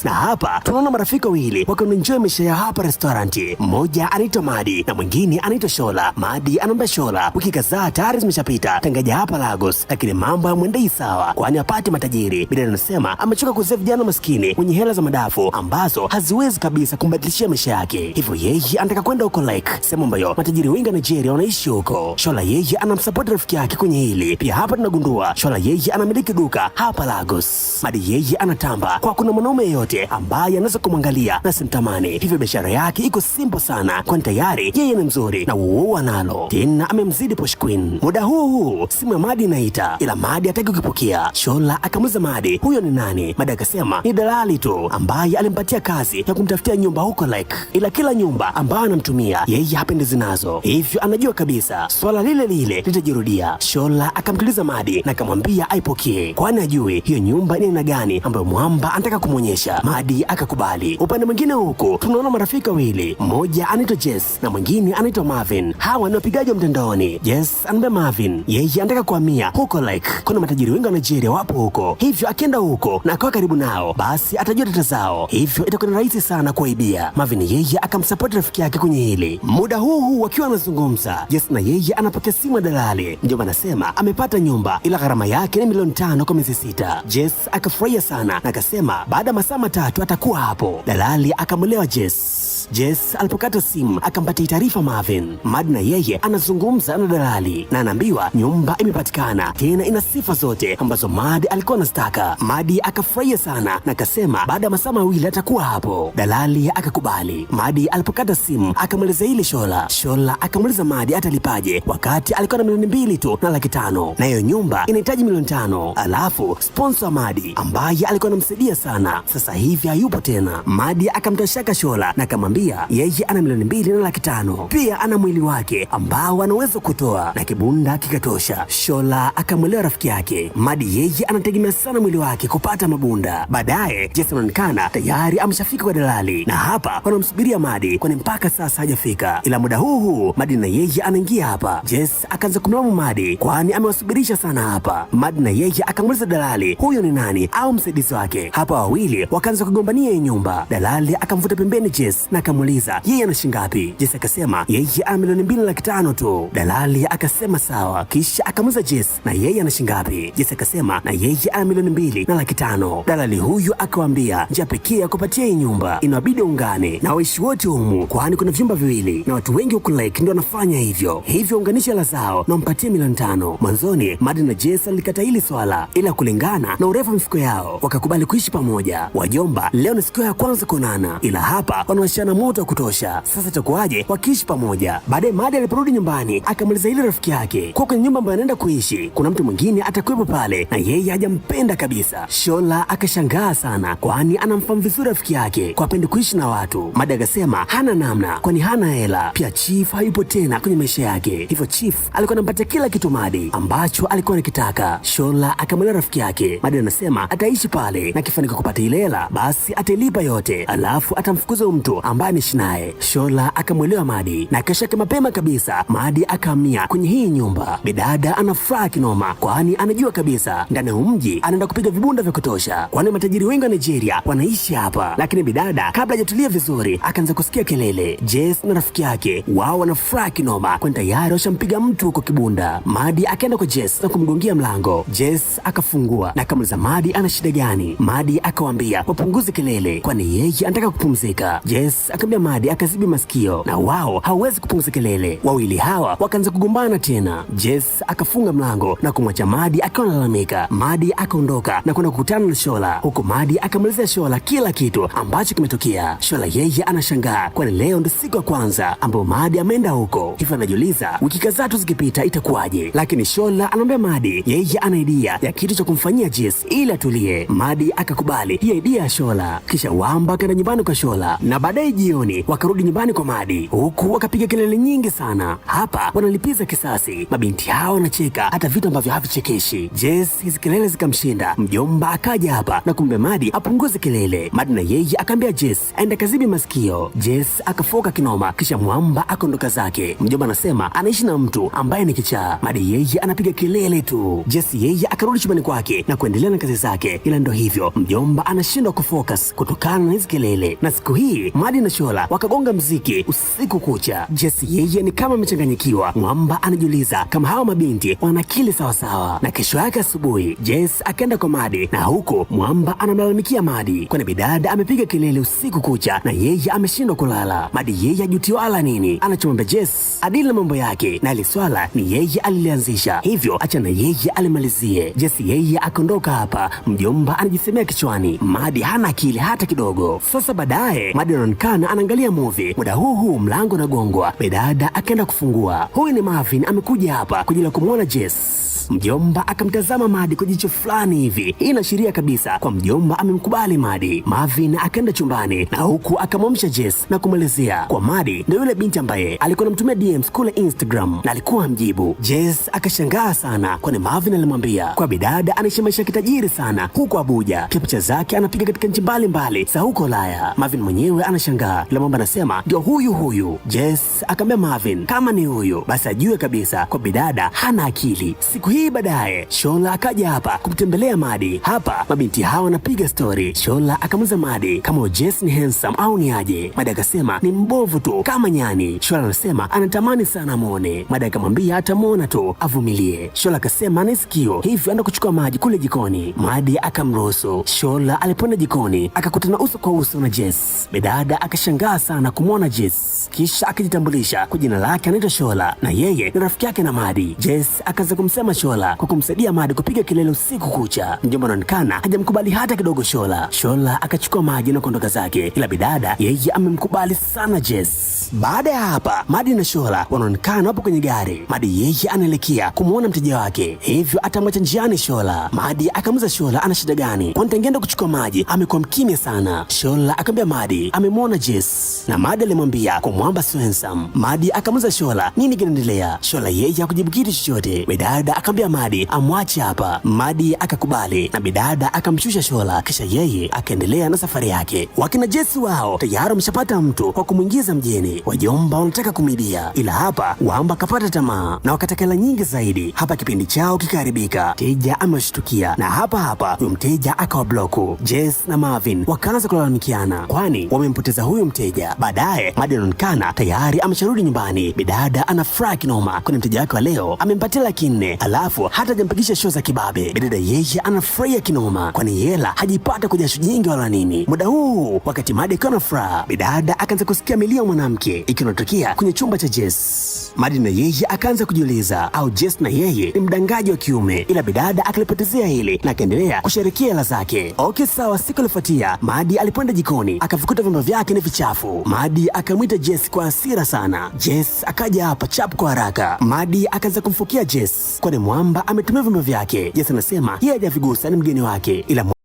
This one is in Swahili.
Na hapa tunaona marafiki wawili wakienjoy maisha ya hapa restauranti. Mmoja anaitwa Madi na mwingine anaitwa Shola. Madi anaomba Shola, wiki kadhaa tayari zimeshapita tangaja hapa Lagos, lakini mambo hamwendei sawa kwani apate matajiri. Bidada anasema amechoka kuzea vijana maskini wenye hela za madafu ambazo haziwezi kabisa kumbadilishia maisha yake. Hivyo yeye anataka kwenda huko Lake, sehemu ambayo matajiri wengi wa Nigeria wanaishi huko. Shola yeye anamsupport rafiki yake kwenye hili. Pia hapa tunagundua Shola yeye anamiliki duka hapa Lagos. Madi yeye anatamba kwa kuna mwanaume yeyote ambaye anaweza kumwangalia na simtamani. Hivyo biashara yake iko simple sana kwani tayari yeye ni mzuri na uo analo. Tena amemzidi Posh Queen. Muda huu simu ya Madi inaita ila Madi hataki kukipokea. Shola akamuuliza Madi huyo ni nani? Madi akasema ni dalali tu ambaye alimpatia kazi ya kumtafutia nyumba huko Lake, ila kila nyumba ambayo anamtumia yeye hapendezi nazo, hivyo anajua kabisa swala lile lile litajirudia. Shola akamtuliza Madi na akamwambia aipokee kwani ajui hiyo nyumba ni aina gani ambayo mwamba anataka kumwonyesha. Madi akakubali. Upande mwingine huko tunaona marafiki wawili, mmoja anaitwa Jess na mwingine anaitwa Marvin. Hawa ni wapigaji wa mtandaoni. Jess anambia Marvin yeye anataka kuhamia huko Lake, kuna matajiri wengi wa Nigeria wapo huko, hivyo akienda huko na akawa karibu nao basi atajua data zao, hivyo itakuwa ni rahisi sana kuibia. Marvin yeye akamsupport rafiki yake kwenye hili. Muda huu wakiwa wanazungumza, Jess na yeye anapokea simu ya dalali. Mjomba anasema amepata nyumba ila gharama yake ni milioni 5 kwa miezi 6. Jess akafurahia sana na akasema baada ya masaa 3 atakuwa hapo. Dalali akamwelewa Jess. Jess alipokata simu akampatia taarifa Marvin. Madi na yeye anazungumza na dalali na anaambiwa nyumba imepatikana, tena ina sifa zote ambazo Madi alikuwa anazitaka. Madi akafurahia sana na akasema baada ya masaa 2 atakuwa hapo. Dalali akakubali. Madi alipokata simu akamweleza ile Shola. Shola akamuuliza Madi atalipaje wakati alikuwa na milioni 2 tu na laki 5, na hiyo nyumba inahitaji milioni 5. Alafu sponsor Madi ambaye alikuwa anamsaidia sana sasa hivi hayupo tena. Madi akamtoshaka Shola na akamwambia yeye ana milioni 2 na laki 5, pia ana mwili wake ambao anaweza kutoa na kibunda kikatosha. Shola akamwelewa rafiki yake. Madi yeye anategemea sana mwili wake kupata mabunda. Baadaye Jess anaonekana tayari ameshafika kwa dalali na hapa wanamsubiria Madi kwani mpaka sasa hajafika. Ila muda huu Madi na yeye anaingia hapa. Jess akaanza kumlaumu Madi kwani amewasubirisha sana hapa. Madi na yeye akamuuliza dalali huyo ni nani au msaidizi wake. Hapa wawili wakaanza kugombania nyumba. Dalali akamvuta pembeni Jess na akamuuliza yeye ana shilingi ngapi. Jess akasema yeye ana milioni 2 na laki 5 tu. Dalali akasema sawa, kisha akamuuliza Jess na yeye ana shilingi ngapi. Jess akasema na yeye ana milioni 2 na laki 5. Dalali huyu akawaambia njia pekee ya kupatia hii nyumba inabidi ungane na waishi wote humu kwani kuna vyumba viwili na watu wengi huko Lake ndio wanafanya hivyo, hivyo unganisha hela zao na mpatie milioni 5. Mwanzoni Madi na Jess alikata hili swala, ila kulingana na urefu mifuko yao wakakubali kuishi pamoja. Wajomba leo ni siku ya kwanza kuonana, ila hapa wanawashana moto wa kutosha. Sasa itakuwaje wakiishi pamoja? Baadaye Madi aliporudi nyumbani akamuuliza ile rafiki yake kwa kwenye nyumba ambayo anaenda kuishi kuna mtu mwingine atakuwepo pale na yeye hajampenda kabisa. Shola akashangaa sana kwani anamfahamu vizuri rafiki yake kwa pende kuishi na watu. Madi akasema hana namna kwani hana hela, pia Chief hayupo tena kwenye maisha yake, hivyo Chief alikuwa anampatia kila kitu Madi ambacho alikuwa anakitaka. Shola akamweleza rafiki yake. Madi anasema ataishi pale na kifanikiwa kupata ile hela basi atalipa yote, alafu atamfukuza mtu ambaye ameishi naye. Shola akamwelewa Madi na kesho yake mapema kabisa Madi akahamia kwenye hii nyumba. Bidada anafuraha kinoma kwani anajua kabisa ndani ya mji anaenda kupiga vibunda vya kutosha kwani matajiri wengi wa Nigeria wanaishi hapa. Lakini bidada kabla hajatulia vizuri akaanza kusikia kelele. Jess na rafiki yake wao wanafuraha kinoma kwani tayari washampiga mtu huko kibunda. Madi akaenda kwa Jess na kumgongia mlango. Jess akafungua na akamuuliza Madi ana shida gani. Madi akawaambia wapunguze kelele kwani yeye anataka kupumzika. Jess akamwambia Madi akazibi masikio na wao hawezi kupunguza kelele. Wawili hawa wakaanza kugombana tena. Jess akafunga mlango na kumwacha Madi akiwa analalamika. Madi akaondoka na kwenda kukutana na Shola, huko Madi akamwelezea Shola kila kitu ambacho kimetokea. Shola yeye anashangaa kwani leo ndio siku ya kwanza ambapo Madi ameenda huko, hivyo anajiuliza wiki kadhaa tu zikipita itakuwaje. Lakini Shola anamwambia Madi yeye ana idea ya kitu cha kumfanyia Jess ili atulie. Madi akakubali hiyo idea ya Shola, kisha wamba akaenda nyumbani kwa Shola na baadaye jioni wakarudi nyumbani kwa Madi, huku wakapiga kelele nyingi sana. Hapa wanalipiza kisasi. Mabinti hao wanacheka hata vitu ambavyo havichekeshi. Jess hizi kelele zikamshinda. Mjomba akaja hapa na kumbe Madi apunguze kelele. Madi na yeye akaambia Jess aende kazibi masikio. Jess akafoka kinoma, kisha mwamba akaondoka zake. Mjomba anasema anaishi na mtu ambaye ni kichaa. Madi yeye anapiga kelele tu. Jess yeye akarudi chumbani kwake na kuendelea na kazi zake, ila ndo hivyo mjomba anashindwa kufocus kutokana na hizo kelele. Na siku hii Madi na Shola wakagonga mziki usiku kucha. Jess yeye ni kama amechanganyikiwa. Mwamba anajiuliza kama hawa mabinti wana akili sawasawa. Na kesho yake asubuhi Jess akaenda kwa Madi, na huko Mwamba anamlalamikia Madi kwani bidada amepiga kelele usiku kucha na yeye ameshindwa kulala. Madi yeye ajutiwa ala nini, anachomwambia Jess adili na mambo yake, na ile swala ni yeye alilianzisha, hivyo acha na yeye alimalizie. Jess yeye akaondoka hapa. Mjomba anajisemea kichwani Madi hana akili hata kidogo. Sasa baadaye Madi anaonekana anaangalia movie. Muda huu mlango unagongwa. Bidada akaenda kufungua. Huyu ni Marvin amekuja hapa kwa ajili ya kumwona Jess. Mjomba akamtazama Madi kwa jicho fulani hivi. Hii inaashiria kabisa kwa mjomba amemkubali Madi. Marvin akaenda chumbani na huku akamwamsha Jess na kumwelezea kwa Madi ndio yule binti ambaye alikuwa anamtumia DMs kule Instagram na alikuwa amjibu. Jess akashangaa sana kwani Marvin alimwambia kwa bidada anaishi maisha kitajiri sana huko Abuja. Picha zake anapiga katika nchi mbalimbali za huko Ulaya. Marvin mwenyewe anashangaa, ila mwamba anasema ndio huyu. Jess akamwambia Marvin kama ni huyu basi ajue kabisa kwa bidada hana akili. Siku hii baadaye Shola akaja hapa kumtembelea Madi. Hapa mabinti hawa wanapiga story. Shola akamuuliza Madi kama Jess ni handsome au ni aje. Madi akasema ni mbovu tu kama nyani. Shola anasema anatamani sana muone. Madi akamwambia atamuona tu avumilie. Shola akasema ana sikio hivyo anda kuchukua maji kule jikoni. Madi akamruhusu. Shola alipoenda jikoni akakutana uso kwa uso na Jess. Bidada akashangaa sana kumwona Jess, kisha akajitambulisha kwa jina lake anaitwa Shola na yeye ni rafiki yake na Madi. Jess akaanza kumsema Shola kwa kumsaidia Madi kupiga kelele usiku kucha. Mjomba anaonekana hajamkubali hata kidogo Shola. Shola akachukua maji na kuondoka zake, ila bidada yeye amemkubali sana Jess. Baada ya hapa Madi na Shola wanaonekana hapo kwenye gari. Madi yeye anaelekea kumuona mteja wake, hivyo atamwacha njiani Shola. Madi akamuuliza Shola ana shida gani, kwani tangeenda kuchukua maji amekuwa mkimya sana. Shola akamwambia Madi amemuona Jess na Madi alimwambia kwa mwamba sio handsome. Madi akamuuliza Shola nini kinaendelea. Shola yeye hakujibu kitu chochote. Bidada akamwambia Madi amwache hapa. Madi akakubali na bidada akamshusha Shola, kisha yeye akaendelea na safari yake. Wakina Jess wao tayari wameshapata mtu kwa kumwingiza mjini. Wajomba wanataka kumibia, ila hapa Wamba kapata tamaa na wakataka hela nyingi zaidi. Hapa kipindi chao kikaharibika. Mteja ameshtukia na hapa huyo mteja akawa bloku. Jess na Marvin wakaanza kulalamikiana kwani wamempoteza huyu mteja. Baadaye Madi anaonekana tayari amesharudi nyumbani. Bidada anafurahi kinoma kwani mteja wake wa leo amempatia Laki4 alafu hata hajampigisha show za kibabe. Bidada yeye anafurahia kinoma kwani hela hajipata kwa jasho jingi wala nini. Muda huu wakati Madi akiwa na furaha, bidada akaanza kusikia milio mwanamke ikinotokea kwenye chumba cha Jess. Madi na yeye akaanza kujiuliza au Jess na yeye ni mdangaji wa kiume, ila bidada akalipotezea hili na akaendelea kusherekea hela zake. Okay sawa, siku ilifuatia Madi alipoenda jikoni akavikuta vyombo vyake ni vichafu. Madi akamwita Jess kwa hasira sana. Jess akaja hapa chap kwa haraka. Madi akaanza kumfukia Jess kwani mwamba ametumia vyombo vyake. Jess anasema yeye hajavigusa, ni mgeni wake, ila